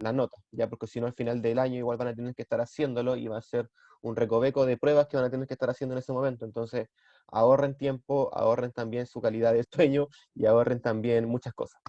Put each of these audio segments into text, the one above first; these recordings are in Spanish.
la nota, ya porque si no al final del año igual van a tener que estar haciéndolo y va a ser un recoveco de pruebas que van a tener que estar haciendo en ese momento. Entonces, ahorren tiempo, ahorren también su calidad de sueño y ahorren también muchas cosas.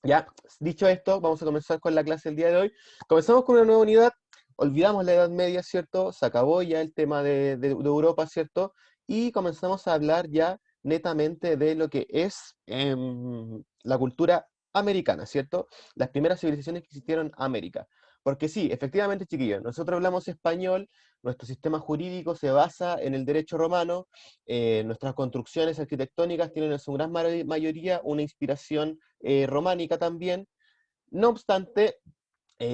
Ya, dicho esto, vamos a comenzar con la clase del día de hoy. Comenzamos con una nueva unidad, olvidamos la Edad Media, ¿cierto? Se acabó ya el tema de Europa, ¿cierto? Y comenzamos a hablar ya netamente de lo que es la cultura americana, ¿cierto? Las primeras civilizaciones que existieron en América. Porque sí, efectivamente, chiquillos, nosotros hablamos español, nuestro sistema jurídico se basa en el derecho romano, nuestras construcciones arquitectónicas tienen en su gran mayoría una inspiración románica también. No obstante,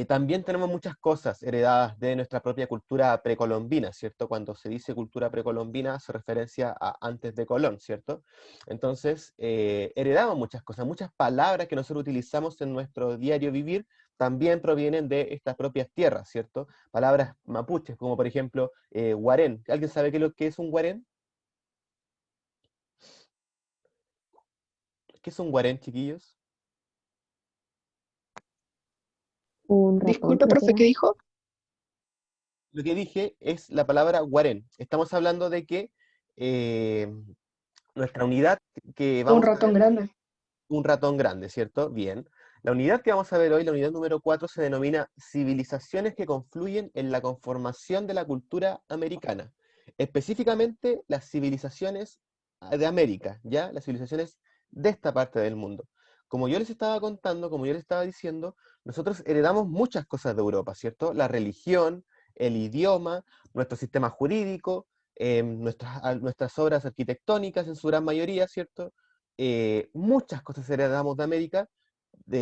también tenemos muchas cosas heredadas de nuestra propia cultura precolombina, ¿cierto? Cuando se dice cultura precolombina hace referencia a antes de Colón, ¿cierto? Entonces, heredamos muchas cosas, muchas palabras que nosotros utilizamos en nuestro diario vivir también provienen de estas propias tierras, ¿cierto? Palabras mapuches, como por ejemplo, guarén. ¿Alguien sabe qué es un guarén? ¿Qué es un guarén, chiquillos? Un ratón, Disculpe, creo que profe, era. ¿qué dijo? Lo que dije es la palabra guarén. Estamos hablando de que eh, nuestra unidad que Un vamos a ratón ver, grande. un ratón grande, ¿cierto? Bien. La unidad que vamos a ver hoy, la unidad número 4, se denomina civilizaciones que confluyen en la conformación de la cultura americana. Específicamente las civilizaciones de América, ¿ya? Las civilizaciones de esta parte del mundo. Como yo les estaba contando, como yo les estaba diciendo, nosotros heredamos muchas cosas de Europa, ¿cierto? La religión, el idioma, nuestro sistema jurídico, nuestras obras arquitectónicas en su gran mayoría, ¿cierto? Muchas cosas heredamos de América,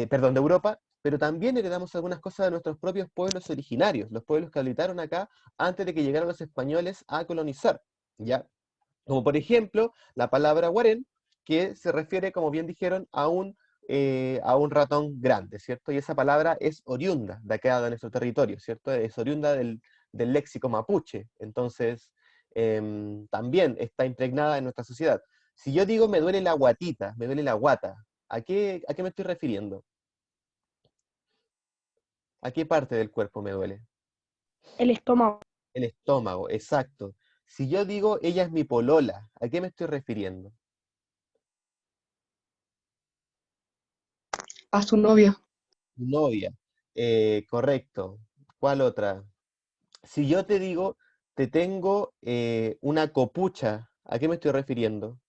perdón, de Europa, pero también heredamos algunas cosas de nuestros propios pueblos originarios, los pueblos que habitaron acá antes de que llegaran los españoles a colonizar, ¿ya? Como por ejemplo, la palabra guarén, que se refiere, como bien dijeron, a un ratón grande, ¿cierto? Y esa palabra es oriunda de acá de nuestro territorio, ¿cierto? Es oriunda del léxico mapuche, entonces también está impregnada en nuestra sociedad. Si yo digo me duele la guatita, me duele la guata, a qué me estoy refiriendo? ¿A qué parte del cuerpo me duele? El estómago. El estómago, exacto. Si yo digo ella es mi polola, ¿a qué me estoy refiriendo? A su novio. Novia. Correcto. ¿Cuál otra? Si yo te digo, te tengo una copucha, ¿a qué me estoy refiriendo?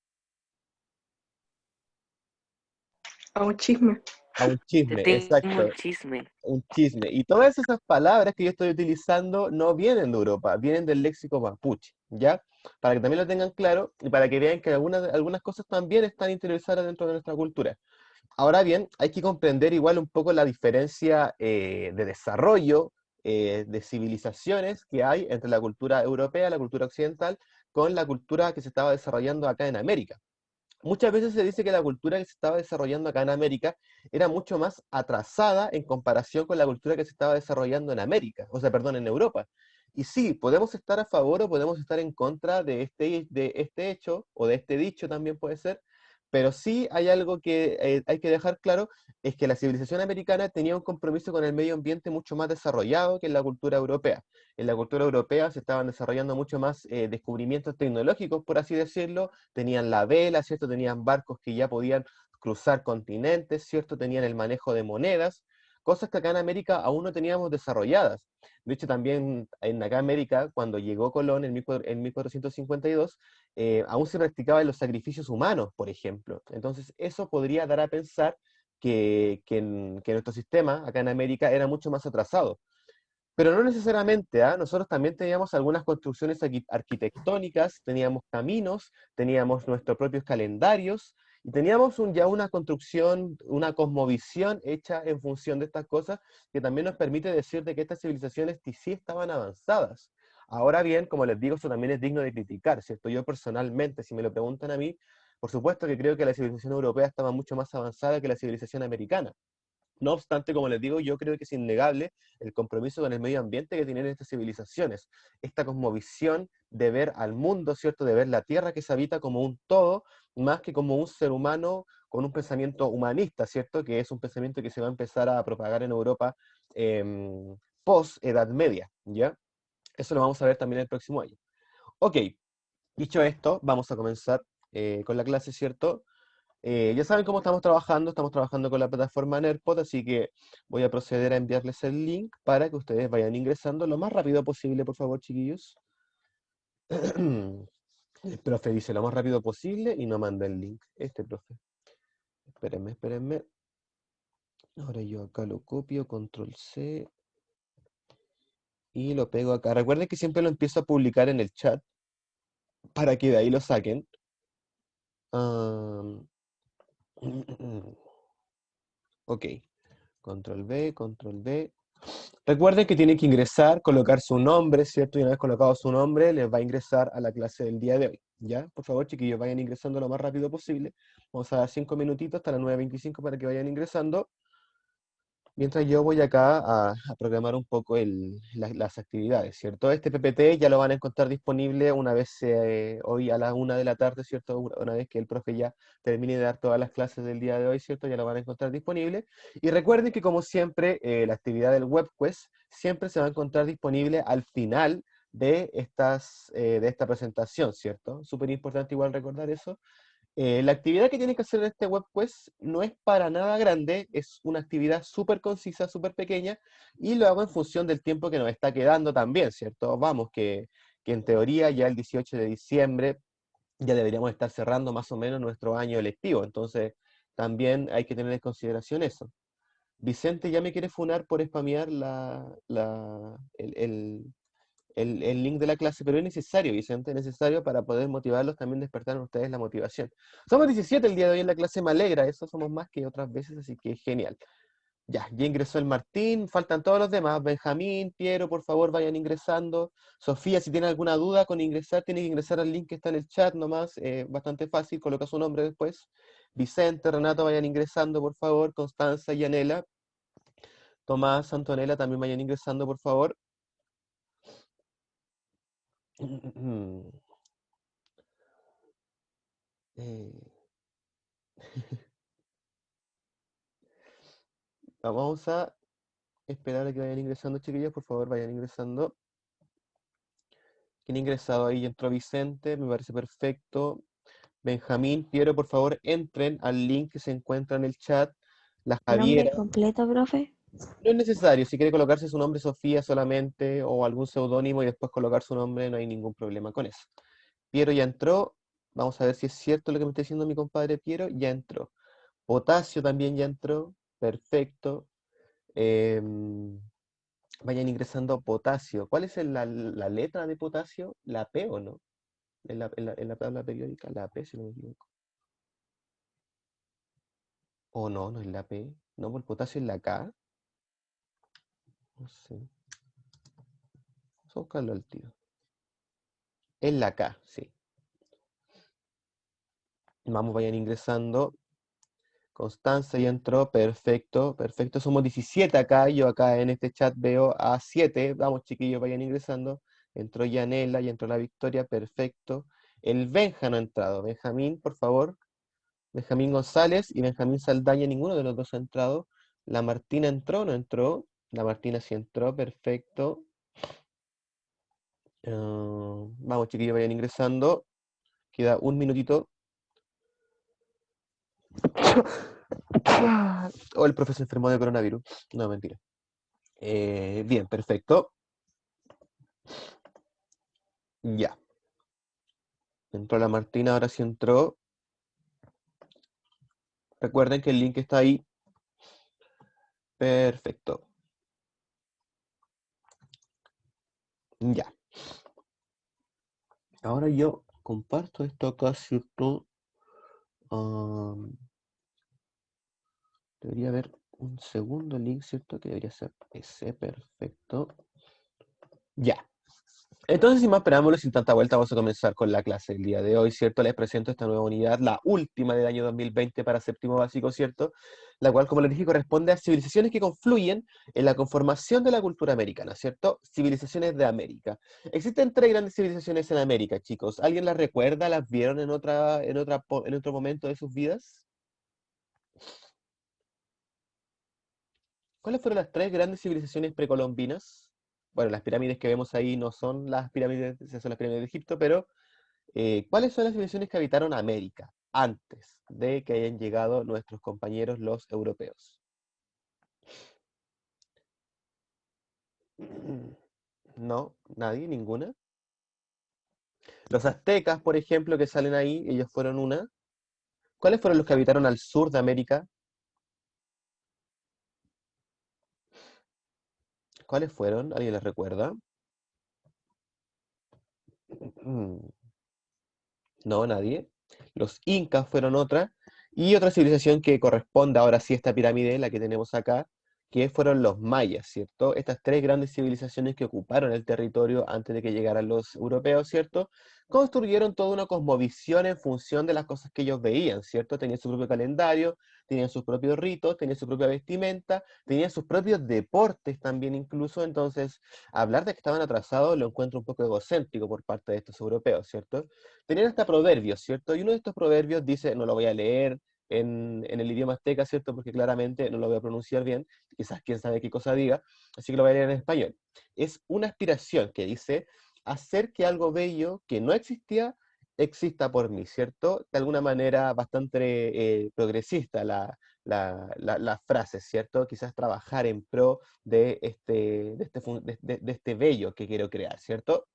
A un chisme. A un Te chisme, tengo un exacto. chisme. Un chisme. Y todas esas palabras que yo estoy utilizando no vienen de Europa, vienen del léxico mapuche, ¿ya? Para que también lo tengan claro y para que vean que algunas cosas también están interiorizadas dentro de nuestra cultura. Ahora bien, hay que comprender igual un poco la diferencia de desarrollo de civilizaciones que hay entre la cultura europea, la cultura occidental, con la cultura que se estaba desarrollando acá en América. Muchas veces se dice que la cultura que se estaba desarrollando acá en América era mucho más atrasada en comparación con la cultura que se estaba desarrollando en América, o sea, perdón, en Europa. Y sí, podemos estar a favor o podemos estar en contra de este hecho, o de este dicho también puede ser, pero sí hay algo que hay que dejar claro, es que la civilización americana tenía un compromiso con el medio ambiente mucho más desarrollado que en la cultura europea. En la cultura europea se estaban desarrollando mucho más descubrimientos tecnológicos, por así decirlo, tenían la vela, ¿cierto? Tenían barcos que ya podían cruzar continentes, ¿cierto? Tenían el manejo de monedas, cosas que acá en América aún no teníamos desarrolladas. De hecho, también en acá en América, cuando llegó Colón en 1452, aún se practicaban los sacrificios humanos, por ejemplo. Entonces, eso podría dar a pensar que nuestro sistema acá en América era mucho más atrasado. Pero no necesariamente, ¿ah? Nosotros también teníamos algunas construcciones arquitectónicas, teníamos caminos, teníamos nuestros propios calendarios, y teníamos ya una construcción, una cosmovisión hecha en función de estas cosas, que también nos permite decir de que estas civilizaciones sí estaban avanzadas. Ahora bien, como les digo, eso también es digno de criticar, ¿cierto? Yo personalmente, si me lo preguntan a mí, por supuesto que creo que la civilización europea estaba mucho más avanzada que la civilización americana. No obstante, como les digo, yo creo que es innegable el compromiso con el medio ambiente que tienen estas civilizaciones, esta cosmovisión de ver al mundo, ¿cierto? De ver la tierra que se habita como un todo, más que como un ser humano con un pensamiento humanista, ¿cierto? Que es un pensamiento que se va a empezar a propagar en Europa post-Edad Media, ¿ya? Eso lo vamos a ver también el próximo año. Ok, dicho esto, vamos a comenzar con la clase, ¿cierto? Ya saben cómo estamos trabajando con la plataforma NERPOD, así que voy a proceder a enviarles el link para que ustedes vayan ingresando lo más rápido posible, por favor, chiquillos. El profe dice lo más rápido posible y no manda el link. Este profe. Espérenme. Ahora yo acá lo copio, control C. Y lo pego acá. Recuerden que siempre lo empiezo a publicar en el chat para que de ahí lo saquen. Ok. Control B, control V. Recuerden que tienen que ingresar, colocar su nombre, ¿cierto? Y una vez colocado su nombre, les va a ingresar a la clase del día de hoy. ¿Ya? Por favor, chiquillos, vayan ingresando lo más rápido posible. Vamos a dar 5 minutitos hasta las 9:25 para que vayan ingresando. Mientras yo voy acá a programar un poco las actividades, ¿cierto? Este PPT ya lo van a encontrar disponible una vez hoy a las 1 de la tarde, ¿cierto? Una vez que el profe ya termine de dar todas las clases del día de hoy, ¿cierto? Ya lo van a encontrar disponible. Y recuerden que como siempre, la actividad del WebQuest siempre se va a encontrar disponible al final de esta presentación, ¿cierto? Súper importante igual recordar eso. La actividad que tiene que hacer en este WebQuest no es para nada grande, es una actividad súper concisa, súper pequeña, y lo hago en función del tiempo que nos está quedando también, ¿cierto? Vamos, que en teoría ya el 18 de diciembre ya deberíamos estar cerrando más o menos nuestro año lectivo, entonces también hay que tener en consideración eso. Vicente ya me quiere funar por spamear el link de la clase, pero es necesario, Vicente, es necesario para poder motivarlos, también despertar en ustedes la motivación. Somos 17 el día de hoy en la clase, me alegra, eso somos más que otras veces, así que genial. Ya ingresó el Martín, faltan todos los demás, Benjamín, Piero, por favor vayan ingresando. Sofía, si tiene alguna duda con ingresar, tiene que ingresar al link que está en el chat nomás, bastante fácil, coloca su nombre después. Vicente, Renato, vayan ingresando, por favor. Constanza y Anela. Tomás, Antonella, también vayan ingresando, por favor. Vamos a esperar a que vayan ingresando, chiquillos, por favor, vayan ingresando. ¿Quién ha ingresado ahí? Entró Vicente, me parece perfecto. Benjamín, Piero, por favor, entren al link que se encuentra en el chat. La ¿Nombre Javiera. completo, profe? No es necesario, si quiere colocarse su nombre Sofía solamente o algún seudónimo y después colocar su nombre, no hay ningún problema con eso. Piero ya entró. Vamos a ver si es cierto lo que me está diciendo mi compadre Piero. Ya entró. Potasio también ya entró. Perfecto. Vayan ingresando potasio. ¿Cuál es la letra de potasio? ¿La P o no? En la tabla periódica, la P, si no me equivoco. O no, no es la P. No, por potasio es la K. No sé. Vamos a buscarlo al tiro. Es la K, sí. Vamos, vayan ingresando. Constanza ya entró, perfecto, perfecto. Somos 17 acá, yo acá en este chat veo a 7. Vamos, chiquillos, vayan ingresando. Entró Yanela, ya entró la Victoria, perfecto. El Benja no ha entrado. Benjamín, por favor. Benjamín González y Benjamín Saldaña, ninguno de los dos ha entrado. La Martina entró, no entró. La Martina sí entró, perfecto. Vamos, chiquillos, vayan ingresando. Queda un minutito. O el profesor enfermó de coronavirus. No, mentira. Bien, perfecto. Ya. Entró la Martina, ahora sí entró. Recuerden que el link está ahí. Perfecto. Ya. Ahora yo comparto esto acá, ¿cierto? Debería haber un segundo link, ¿cierto? Que debería ser ese, perfecto. Ya. Entonces, sin más preámbulos, sin tanta vuelta, vamos a comenzar con la clase del día de hoy, ¿cierto? Les presento esta nueva unidad, la última del año 2020 para séptimo básico, ¿cierto? La cual, como les dije, corresponde a civilizaciones que confluyen en la conformación de la cultura americana, ¿cierto? Civilizaciones de América. Existen 3 grandes civilizaciones en América, chicos. ¿Alguien las recuerda? ¿Las vieron en otro momento de sus vidas? ¿Cuáles fueron las tres grandes civilizaciones precolombinas? Bueno, las pirámides que vemos ahí no son las pirámides, esas son las pirámides de Egipto, pero ¿cuáles son las civilizaciones que habitaron América antes de que hayan llegado nuestros compañeros los europeos? No, nadie, ninguna. Los aztecas, por ejemplo, que salen ahí, ellos fueron una. ¿Cuáles fueron los que habitaron al sur de América? ¿Cuáles fueron? ¿Alguien les recuerda? No, nadie. Los incas fueron otra. Y otra civilización que corresponde ahora sí a esta pirámide, la que tenemos acá, que fueron los mayas, ¿cierto? Estas tres grandes civilizaciones que ocuparon el territorio antes de que llegaran los europeos, ¿cierto? Construyeron toda una cosmovisión en función de las cosas que ellos veían, ¿cierto? Tenían su propio calendario, tenían sus propios ritos, tenían su propia vestimenta, tenían sus propios deportes también incluso, entonces hablar de que estaban atrasados lo encuentro un poco egocéntrico por parte de estos europeos, ¿cierto? Tenían hasta proverbios, ¿cierto? Y uno de estos proverbios dice, no lo voy a leer en el idioma azteca, ¿cierto? Porque claramente no lo voy a pronunciar bien, quizás quién sabe qué cosa diga, así que lo voy a leer en español. Es una aspiración que dice, hacer que algo bello que no existía, exista por mí, ¿cierto? De alguna manera bastante progresista la frase, ¿cierto? Quizás trabajar en pro de este bello que quiero crear, ¿cierto?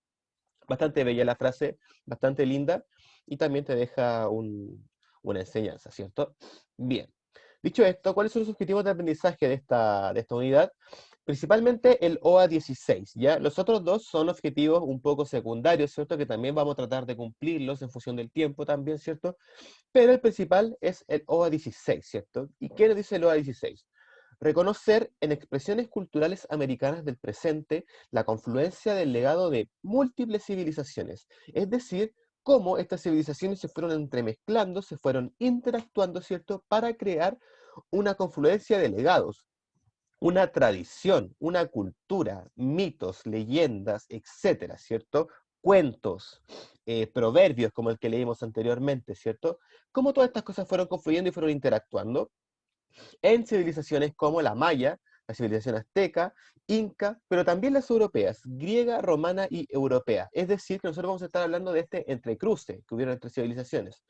Bastante bella la frase, bastante linda, y también te deja una enseñanza, ¿cierto? Bien. Dicho esto, ¿cuáles son los objetivos de aprendizaje de esta unidad? Principalmente el OA 16, ¿ya? Los otros dos son objetivos un poco secundarios, ¿cierto? Que también vamos a tratar de cumplirlos en función del tiempo también, ¿cierto? Pero el principal es el OA 16, ¿cierto? ¿Y qué nos dice el OA 16? Reconocer en expresiones culturales americanas del presente la confluencia del legado de múltiples civilizaciones, es decir, cómo estas civilizaciones se fueron entremezclando, se fueron interactuando, ¿cierto?, para crear una confluencia de legados, una tradición, una cultura, mitos, leyendas, etcétera, ¿cierto? Cuentos, proverbios como el que leímos anteriormente, ¿cierto? Cómo todas estas cosas fueron confluyendo y fueron interactuando en civilizaciones como la maya, la civilización azteca, inca, pero también las europeas, griega, romana y europea. Es decir, que nosotros vamos a estar hablando de este entrecruce que hubieron entre civilizaciones.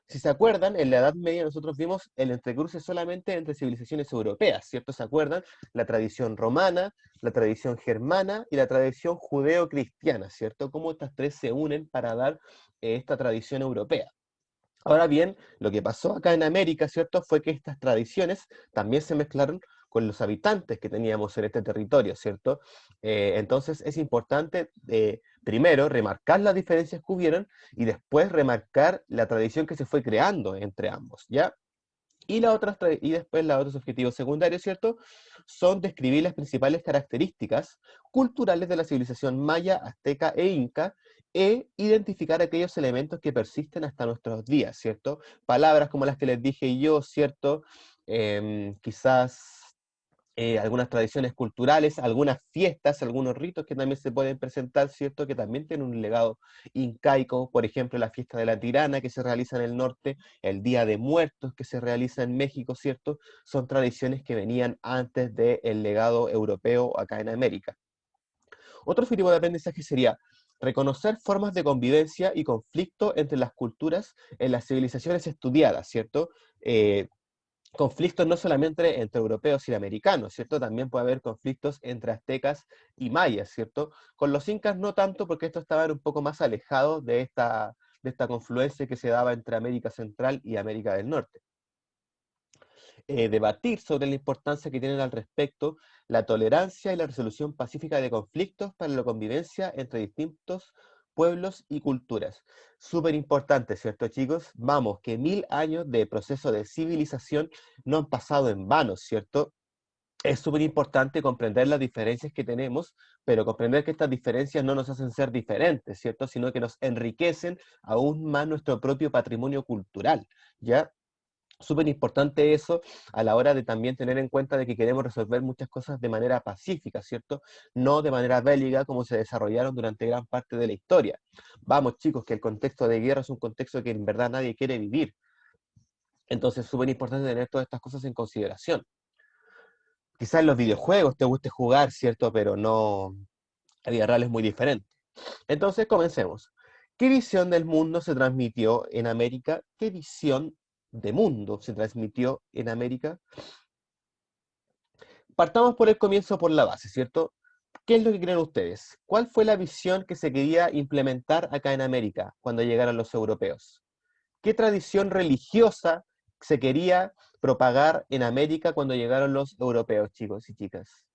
Si se acuerdan, en la Edad Media nosotros vimos el entrecruce solamente entre civilizaciones europeas, ¿cierto? ¿Se acuerdan? La tradición romana, la tradición germana y la tradición judeo-cristiana, ¿cierto? Cómo estas tres se unen para dar esta tradición europea. Ahora bien, lo que pasó acá en América, ¿cierto?, fue que estas tradiciones también se mezclaron con los habitantes que teníamos en este territorio, ¿cierto? Entonces es importante, primero, remarcar las diferencias que hubieron y después remarcar la tradición que se fue creando entre ambos, ¿ya? Y después los otros objetivos secundarios, ¿cierto? Son describir las principales características culturales de la civilización maya, azteca e inca, e identificar aquellos elementos que persisten hasta nuestros días, ¿cierto? Palabras como las que les dije yo, ¿cierto? Quizás algunas tradiciones culturales, algunas fiestas, algunos ritos que también se pueden presentar, ¿cierto? Que también tienen un legado incaico, por ejemplo, la fiesta de la Tirana que se realiza en el norte, el Día de Muertos que se realiza en México, ¿cierto? Son tradiciones que venían antes del legado europeo acá en América. Otro objetivo de aprendizaje sería reconocer formas de convivencia y conflicto entre las culturas en las civilizaciones estudiadas, ¿cierto? Conflictos no solamente entre europeos y americanos, ¿cierto? También puede haber conflictos entre aztecas y mayas, ¿cierto? Con los incas no tanto, porque estos estaban un poco más alejados de esta confluencia que se daba entre América Central y América del Norte. Debatir sobre la importancia que tienen al respecto la tolerancia y la resolución pacífica de conflictos para la convivencia entre distintos pueblos y culturas. Súper importante, ¿cierto, chicos? Vamos, que 1000 años de proceso de civilización no han pasado en vano, ¿cierto? Es súper importante comprender las diferencias que tenemos, pero comprender que estas diferencias no nos hacen ser diferentes, ¿cierto? Sino que nos enriquecen aún más nuestro propio patrimonio cultural, ¿ya? Súper importante eso a la hora de también tener en cuenta de que queremos resolver muchas cosas de manera pacífica, ¿cierto? No de manera bélica como se desarrollaron durante gran parte de la historia. Vamos, chicos, que el contexto de guerra es un contexto que en verdad nadie quiere vivir. Entonces es súper importante tener todas estas cosas en consideración. Quizás en los videojuegos te guste jugar, ¿cierto? Pero no, la vida real es muy diferente. Entonces, comencemos. ¿Qué visión del mundo se transmitió en América? ¿Qué visión de mundo se transmitió en América? Partamos por el comienzo, por la base, ¿cierto? ¿Qué es lo que creen ustedes? ¿Cuál fue la visión que se quería implementar acá en América cuando llegaron los europeos? ¿Qué tradición religiosa se quería propagar en América cuando llegaron los europeos, chicos y chicas?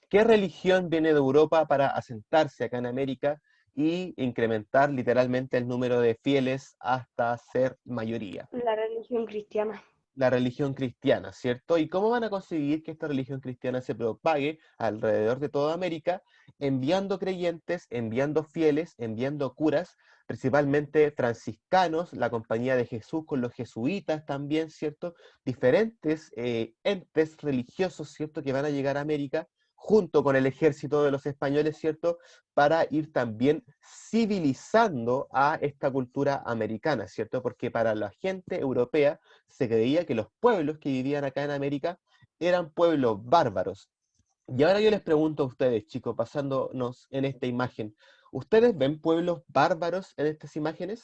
¿Qué religión viene de Europa para asentarse acá en América y incrementar literalmente el número de fieles hasta ser mayoría? La religión cristiana. La religión cristiana, ¿cierto? ¿Y cómo van a conseguir que esta religión cristiana se propague alrededor de toda América? Enviando creyentes, enviando fieles, enviando curas, principalmente franciscanos, la Compañía de Jesús con los jesuitas también, ¿cierto? Diferentes entes religiosos, ¿cierto? Que van a llegar a América junto con el ejército de los españoles, ¿cierto? Para ir también civilizando a esta cultura americana, ¿cierto? Porque para la gente europea se creía que los pueblos que vivían acá en América eran pueblos bárbaros. Y ahora yo les pregunto a ustedes, chicos, basándonos en esta imagen, ¿ustedes ven pueblos bárbaros en estas imágenes?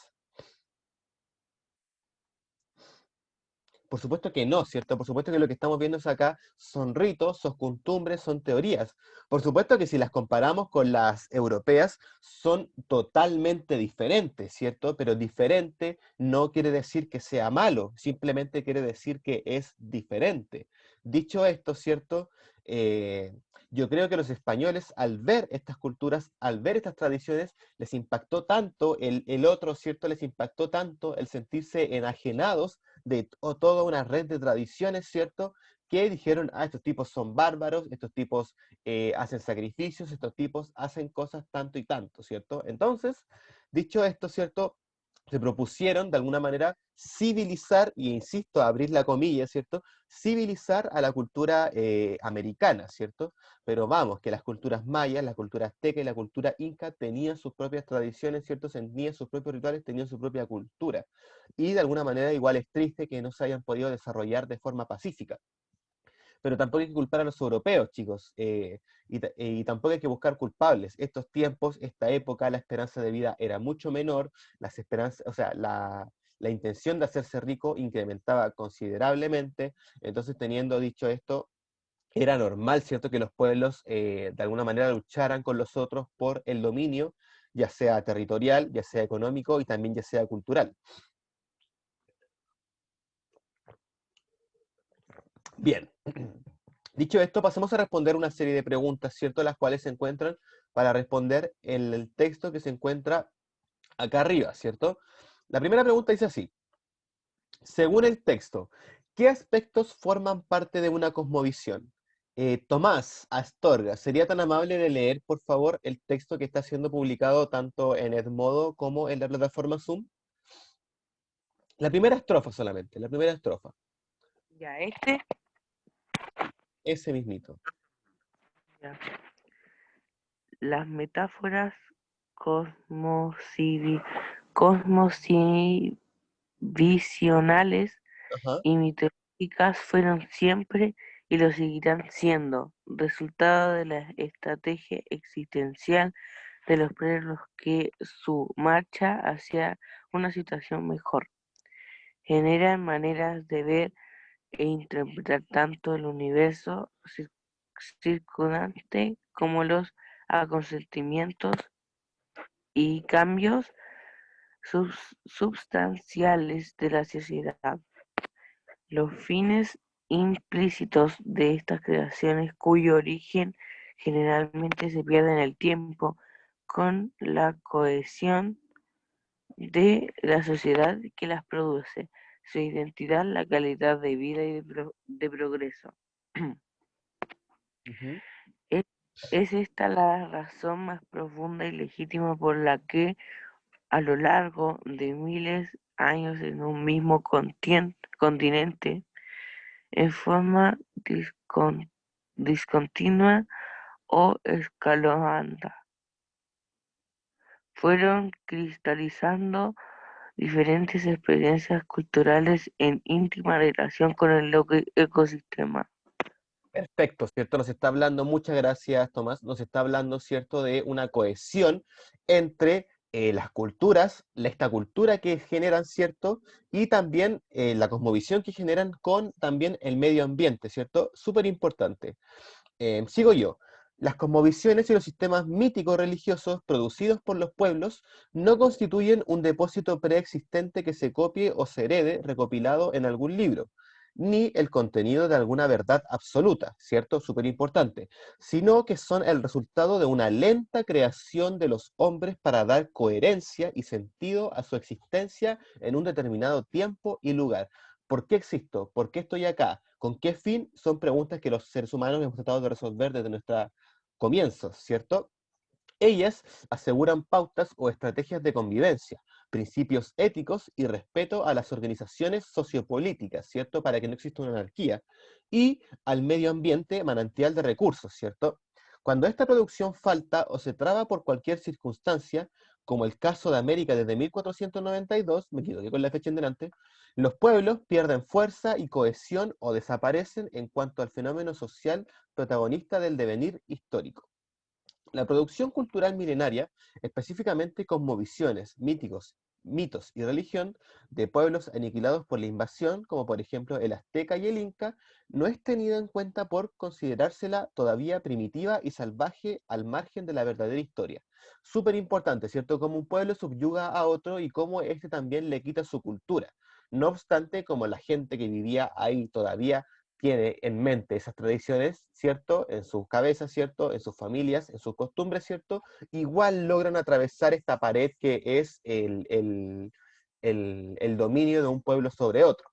Por supuesto que no, ¿cierto? Por supuesto que lo que estamos viendo acá son ritos, son costumbres, son teorías. Por supuesto que si las comparamos con las europeas, son totalmente diferentes, ¿cierto? Pero diferente no quiere decir que sea malo, simplemente quiere decir que es diferente. Dicho esto, ¿cierto? Eh, yo creo que los españoles, al ver estas culturas, al ver estas tradiciones, les impactó tanto el otro, ¿cierto? Les impactó tanto el sentirse enajenados de toda una red de tradiciones, ¿cierto? Que dijeron, ah, estos tipos son bárbaros, estos tipos hacen sacrificios, estos tipos hacen cosas tanto y tanto, ¿cierto? Entonces, dicho esto, ¿cierto? Se propusieron de alguna manera civilizar, y insisto, abrir la comilla, ¿cierto? Civilizar a la cultura americana, ¿cierto? Pero vamos, que las culturas mayas, la cultura azteca y la cultura inca tenían sus propias tradiciones, ¿cierto? Tenían sus propios rituales, tenían su propia cultura. Y de alguna manera igual es triste que no se hayan podido desarrollar de forma pacífica. Pero tampoco hay que culpar a los europeos, chicos, y tampoco hay que buscar culpables. Estos tiempos, esta época, la esperanza de vida era mucho menor, las esperanzas, o sea, la intención de hacerse rico incrementaba considerablemente. Entonces, teniendo dicho esto, era normal, ¿cierto?, que los pueblos de alguna manera lucharan con los otros por el dominio, ya sea territorial, ya sea económico y también ya sea cultural. Bien, dicho esto, pasemos a responder una serie de preguntas, ¿cierto?, las cuales se encuentran para responder en el texto que se encuentra acá arriba, ¿cierto? La primera pregunta dice así: según el texto, ¿qué aspectos forman parte de una cosmovisión? Tomás Astorga, ¿sería tan amable de leer, por favor, el texto que está siendo publicado tanto en Edmodo como en la plataforma Zoom? La primera estrofa solamente, la primera estrofa. Ya, Ese mismito. ya. Las metáforas cosmovisionales Ajá. y mitológicas fueron siempre y lo seguirán siendo, resultado de la estrategia existencial de los pueblos que su marcha hacia una situación mejor generan maneras de ver e interpretar tanto el universo circundante como los acontecimientos y cambios substanciales de la sociedad. Los fines implícitos de estas creaciones, cuyo origen generalmente se pierde en el tiempo, con la cohesión de la sociedad que las produce, su identidad, la calidad de vida y de progreso. Ujú. Es esta la razón más profunda y legítima por la que a lo largo de miles de años en un mismo continente, en forma discontinua o escalonada, fueron cristalizando diferentes experiencias culturales en íntima relación con el ecosistema. Perfecto, ¿cierto? Nos está hablando, muchas gracias, Tomás, nos está hablando, ¿cierto?, de una cohesión entre las culturas, esta cultura que generan, ¿cierto? Y también la cosmovisión que generan con también el medio ambiente, ¿cierto? Súper importante. Sigo yo. Las cosmovisiones y los sistemas míticos religiosos producidos por los pueblos no constituyen un depósito preexistente que se copie o se herede recopilado en algún libro, ni el contenido de alguna verdad absoluta, ¿cierto? Súper importante, sino que son el resultado de una lenta creación de los hombres para dar coherencia y sentido a su existencia en un determinado tiempo y lugar. ¿Por qué existo? ¿Por qué estoy acá? ¿Con qué fin? Son preguntas que los seres humanos hemos tratado de resolver desde nuestros comienzos, ¿cierto? Ellas aseguran pautas o estrategias de convivencia, principios éticos y respeto a las organizaciones sociopolíticas, ¿cierto? Para que no exista una anarquía, y al medio ambiente manantial de recursos, ¿cierto? Cuando esta producción falta o se traba por cualquier circunstancia, como el caso de América desde 1492, me equivoqué con la fecha en delante, los pueblos pierden fuerza y cohesión o desaparecen en cuanto al fenómeno social protagonista del devenir histórico. La producción cultural milenaria, específicamente cosmovisiones, mitos y religión de pueblos aniquilados por la invasión, como por ejemplo el azteca y el inca, no es tenida en cuenta por considerársela todavía primitiva y salvaje al margen de la verdadera historia. Súper importante, ¿cierto? Cómo un pueblo subyuga a otro y cómo éste también le quita su cultura. No obstante, como la gente que vivía ahí todavía tiene en mente esas tradiciones, ¿cierto? En sus cabezas, ¿cierto? En sus familias, en sus costumbres, ¿cierto? Igual logran atravesar esta pared que es el dominio de un pueblo sobre otro.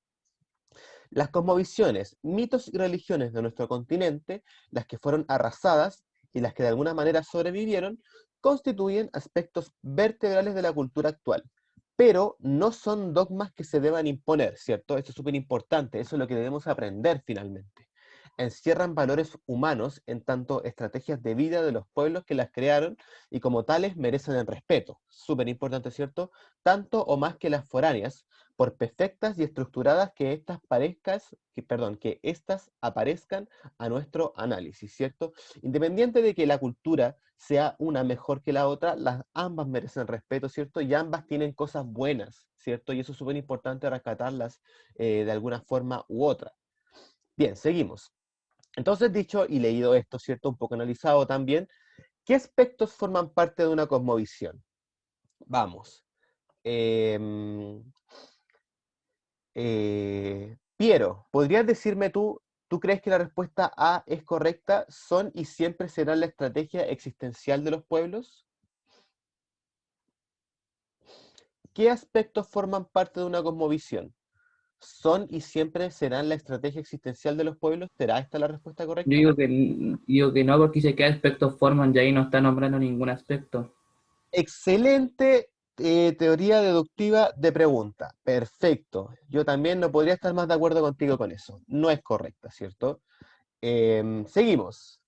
Las cosmovisiones, mitos y religiones de nuestro continente, las que fueron arrasadas y las que de alguna manera sobrevivieron, constituyen aspectos vertebrales de la cultura actual, pero no son dogmas que se deban imponer, ¿cierto? Esto es súper importante, eso es lo que debemos aprender finalmente. Encierran valores humanos en tanto estrategias de vida de los pueblos que las crearon y como tales merecen el respeto. Súper importante, ¿cierto? Tanto o más que las foráneas, por perfectas y estructuradas que éstas aparezcan a nuestro análisis, ¿cierto? Independiente de que la cultura sea una mejor que la otra, ambas merecen respeto, ¿cierto? Y ambas tienen cosas buenas, ¿cierto? Y eso es súper importante rescatarlas de alguna forma u otra. Bien, seguimos. Entonces, dicho y leído esto, ¿cierto? Un poco analizado también, ¿qué aspectos forman parte de una cosmovisión? Vamos. Piero, ¿podrías decirme tú crees que la respuesta A es correcta? ¿Son y siempre serán la estrategia existencial de los pueblos? ¿Qué aspectos forman parte de una cosmovisión? ¿Son y siempre serán la estrategia existencial de los pueblos? ¿Será esta la respuesta Yo correcta? digo que no, porque dice qué aspectos forman y ahí no está nombrando ningún aspecto. Excelente teoría deductiva de pregunta. Perfecto. Yo también no podría estar más de acuerdo contigo con eso. No es correcta, ¿cierto? Seguimos.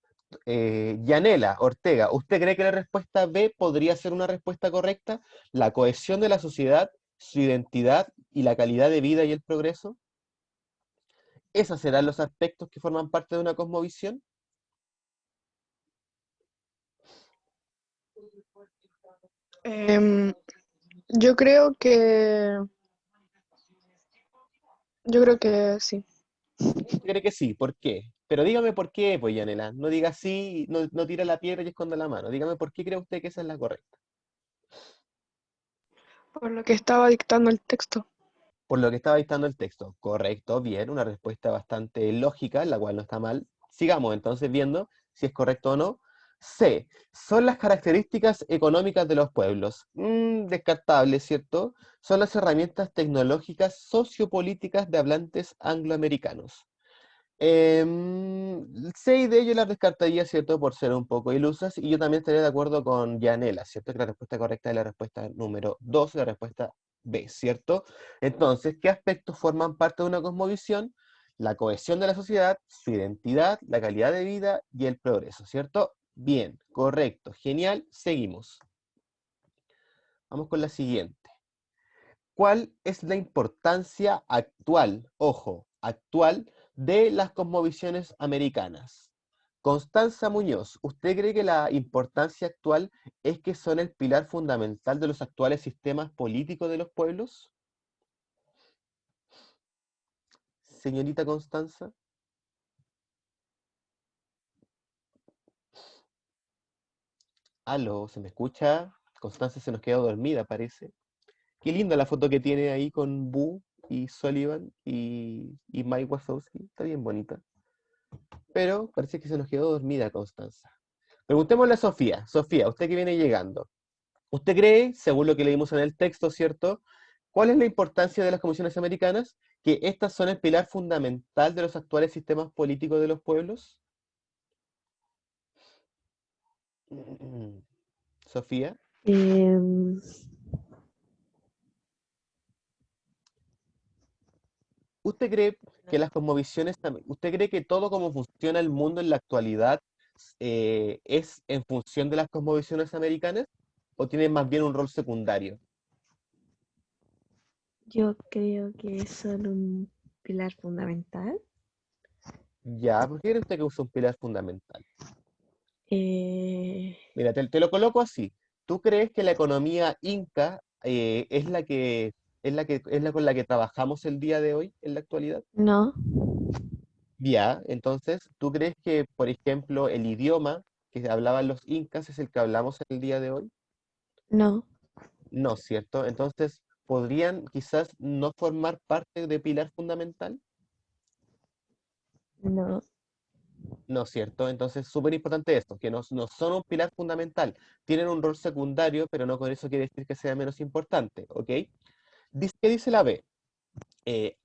Yanela Ortega, ¿usted cree que la respuesta B podría ser una respuesta correcta? ¿La cohesión de la sociedad, su identidad y la calidad de vida y el progreso? ¿Esos serán los aspectos que forman parte de una cosmovisión? Em, yo creo que, yo creo que sí. ¿Usted cree que sí? ¿Por qué? Pero dígame por qué, pues, Yanela. No diga sí, no tire la piedra y esconda la mano. Dígame por qué cree usted que esa es la correcta. Por lo que estaba dictando el texto. Por lo que estaba dictando el texto. Correcto, bien, una respuesta bastante lógica, la cual no está mal. Sigamos entonces viendo si es correcto o no. C. Son las características económicas de los pueblos. Descartable, ¿cierto? Son las herramientas tecnológicas sociopolíticas de hablantes angloamericanos. 6 de ellos las descartaría, ¿cierto? Por ser un poco ilusas, y yo también estaría de acuerdo con Yanela, ¿cierto? Que la respuesta correcta es la respuesta número 2, la respuesta B, ¿cierto? Entonces, ¿qué aspectos forman parte de una cosmovisión? La cohesión de la sociedad, su identidad, la calidad de vida y el progreso, ¿cierto? Bien, correcto, genial, seguimos. Vamos con la siguiente. ¿Cuál es la importancia actual, ojo, actual, de las cosmovisiones americanas? Constanza Muñoz, ¿usted cree que la importancia actual es que son el pilar fundamental de los actuales sistemas políticos de los pueblos? Señorita Constanza. Aló, ¿se me escucha? Constanza se nos quedó dormida, parece. Qué linda la foto que tiene ahí con Boo y Sullivan y Mike Wazowski. Está bien bonita. Pero parece que se nos quedó dormida Constanza. Preguntémosle a Sofía. Sofía, usted que viene llegando. ¿Usted cree, según lo que leímos en el texto, ¿cierto? ¿Cuál es la importancia de las comisiones americanas? ¿Que estas son el pilar fundamental de los actuales sistemas políticos de los pueblos? Sofía. Em, ¿Usted cree que las cosmovisiones, usted cree que todo como funciona el mundo en la actualidad es en función de las cosmovisiones americanas? ¿O tiene más bien un rol secundario? yo creo que son un pilar fundamental. Ya, ¿por qué cree usted que es un pilar fundamental? Eh, Mira, te lo coloco así. ¿Tú crees que la economía inca es la con la que trabajamos el día de hoy, en la actualidad? no, Ya, entonces, ¿tú crees que, por ejemplo, el idioma que hablaban los incas es el que hablamos el día de hoy? no, No, ¿cierto? Entonces, ¿podrían quizás no formar parte de pilar fundamental? no, No, ¿cierto? Entonces, súper importante esto, que no son un pilar fundamental. Tienen un rol secundario, pero no con eso quiere decir que sea menos importante, ¿ok? ¿Qué dice la B?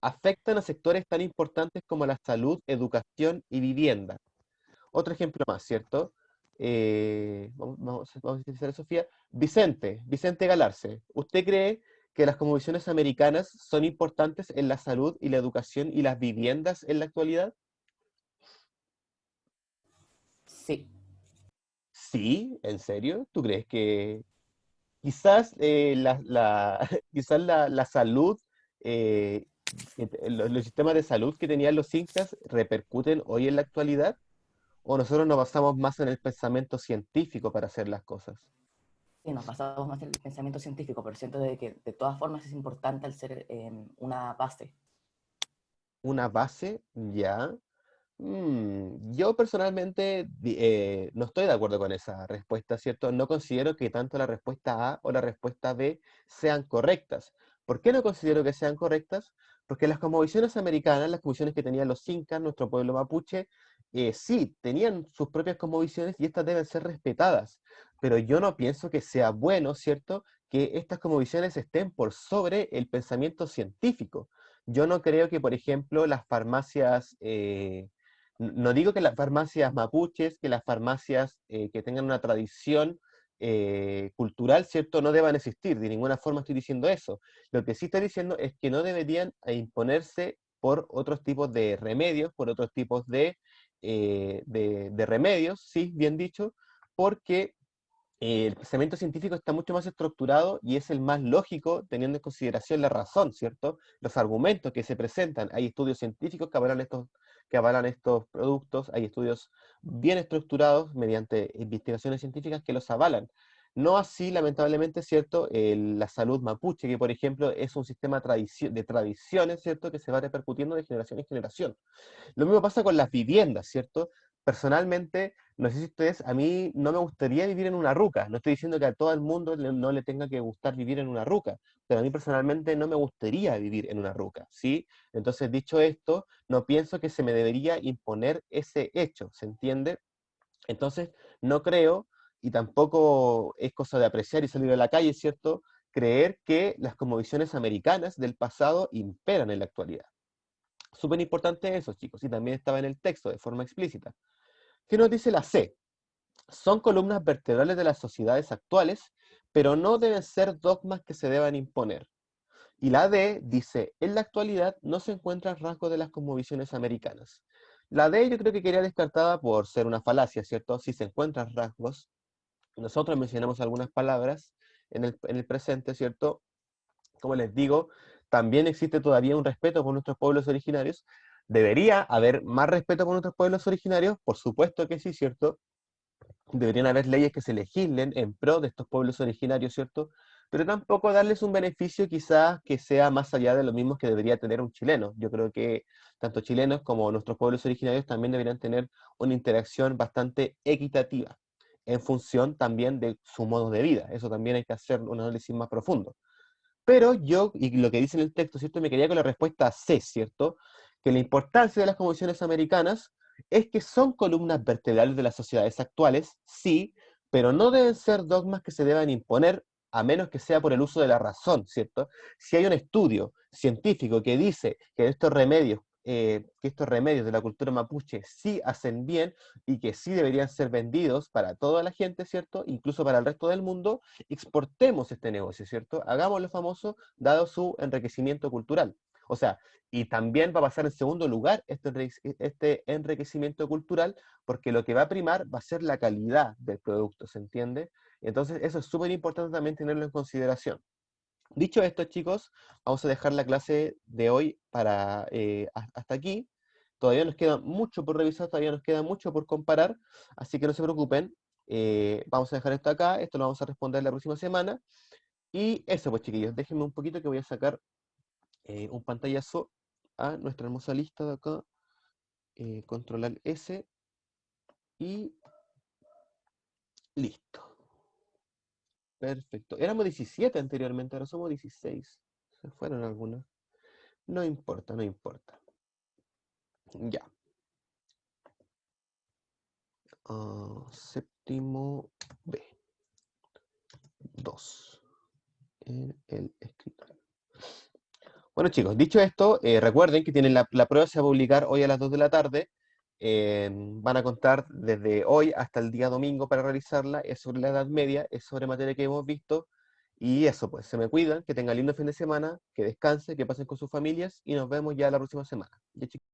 Afectan a sectores tan importantes como la salud, educación y vivienda. Otro ejemplo más, ¿cierto? Vamos a utilizar a Sofía. Vicente Galarce, ¿usted cree que las cosmovisiones americanas son importantes en la salud y la educación y las viviendas en la actualidad? Sí, Sí, ¿en serio? ¿Tú crees que quizás, quizás la salud, los sistemas de salud que tenían los incas repercuten hoy en la actualidad? ¿O nosotros nos basamos más en el pensamiento científico para hacer las cosas? sí, nos basamos más en el pensamiento científico, pero siento de que de todas formas es importante al ser una base. ¿Una base? Ya. Yo personalmente no estoy de acuerdo con esa respuesta, ¿cierto? No considero que tanto la respuesta A o la respuesta B sean correctas. ¿Por qué no considero que sean correctas? Porque las cosmovisiones americanas, las cosmovisiones que tenían los incas, nuestro pueblo mapuche, sí, tenían sus propias cosmovisiones y estas deben ser respetadas. Pero yo no pienso que sea bueno, ¿cierto?, que estas cosmovisiones estén por sobre el pensamiento científico. Yo no creo que, por ejemplo, las farmacias no digo que las farmacias mapuches, que las farmacias que tengan una tradición cultural, ¿cierto?, no deban existir. De ninguna forma estoy diciendo eso. Lo que sí estoy diciendo es que no deberían imponerse por otros tipos de remedios, por otros tipos de remedios, sí, bien dicho, porque el pensamiento científico está mucho más estructurado y es el más lógico teniendo en consideración la razón, ¿cierto? Los argumentos que se presentan. Hay estudios científicos que avalan estos productos, hay estudios bien estructurados mediante investigaciones científicas que los avalan. No así, lamentablemente, ¿cierto? La salud mapuche, que por ejemplo es un sistema de tradiciones, ¿cierto? Que se va repercutiendo de generación en generación. Lo mismo pasa con las viviendas, ¿cierto? Personalmente, no sé si ustedes, a mí no me gustaría vivir en una ruca. No estoy diciendo que a todo el mundo no le tenga que gustar vivir en una ruca, pero a mí personalmente no me gustaría vivir en una ruca, ¿sí? Entonces, dicho esto, no pienso que se me debería imponer ese hecho, ¿se entiende? Entonces, no creo, y tampoco es cosa de apreciar y salir a la calle, ¿cierto? Creer que las cosmovisiones americanas del pasado imperan en la actualidad. Súper importante eso, chicos, y también estaba en el texto de forma explícita. ¿Qué nos dice la C? Son columnas vertebrales de las sociedades actuales, pero no deben ser dogmas que se deban imponer. Y la D dice, en la actualidad no se encuentran rasgos de las cosmovisiones americanas. La D yo creo que quería descartada por ser una falacia, ¿cierto? Si se encuentran rasgos, nosotros mencionamos algunas palabras en el presente, ¿cierto? como les digo, también existe todavía un respeto por nuestros pueblos originarios. ¿Debería haber más respeto por nuestros pueblos originarios? Por supuesto que sí, ¿cierto? Deberían haber leyes que se legislen en pro de estos pueblos originarios, ¿cierto? Pero tampoco darles un beneficio quizás que sea más allá de lo mismo que debería tener un chileno. Yo creo que tanto chilenos como nuestros pueblos originarios también deberían tener una interacción bastante equitativa, en función también de su modo de vida. Eso también hay que hacer un análisis más profundo. Pero yo, y lo que dice en el texto, ¿cierto? Me quería con la respuesta C, ¿cierto? Que la importancia de las convenciones americanas es que son columnas vertebrales de las sociedades actuales, sí, pero no deben ser dogmas que se deban imponer a menos que sea por el uso de la razón, ¿cierto? Si hay un estudio científico que dice que estos remedios de la cultura mapuche sí hacen bien y que sí deberían ser vendidos para toda la gente, ¿cierto? Incluso para el resto del mundo, exportemos este negocio, ¿cierto? Hagámoslo famoso dado su enriquecimiento cultural. O sea, y también va a pasar en segundo lugar este enriquecimiento cultural, porque lo que va a primar va a ser la calidad del producto, ¿se entiende? Entonces eso es súper importante también tenerlo en consideración. Dicho esto, chicos, vamos a dejar la clase de hoy hasta aquí. Todavía nos queda mucho por revisar, todavía nos queda mucho por comparar, así que no se preocupen. Vamos a dejar esto acá, esto lo vamos a responder la próxima semana. Y eso pues, chiquillos, déjenme un poquito que voy a sacar un pantallazo a nuestra hermosa lista de acá. Controlar S y listo. Perfecto. Éramos 17 anteriormente, ahora somos 16. Se fueron algunas. No importa, no importa. Ya. Séptimo B. 2. En el escritorio. Bueno, chicos, dicho esto, recuerden que tienen la prueba se va a publicar hoy a las 2 de la tarde. Van a contar desde hoy hasta el día domingo para realizarla. Es sobre la Edad Media, es sobre materia que hemos visto. Y eso, pues, se me cuidan, que tengan lindo fin de semana, que descansen, que pasen con sus familias y nos vemos ya la próxima semana. Ya, chicos.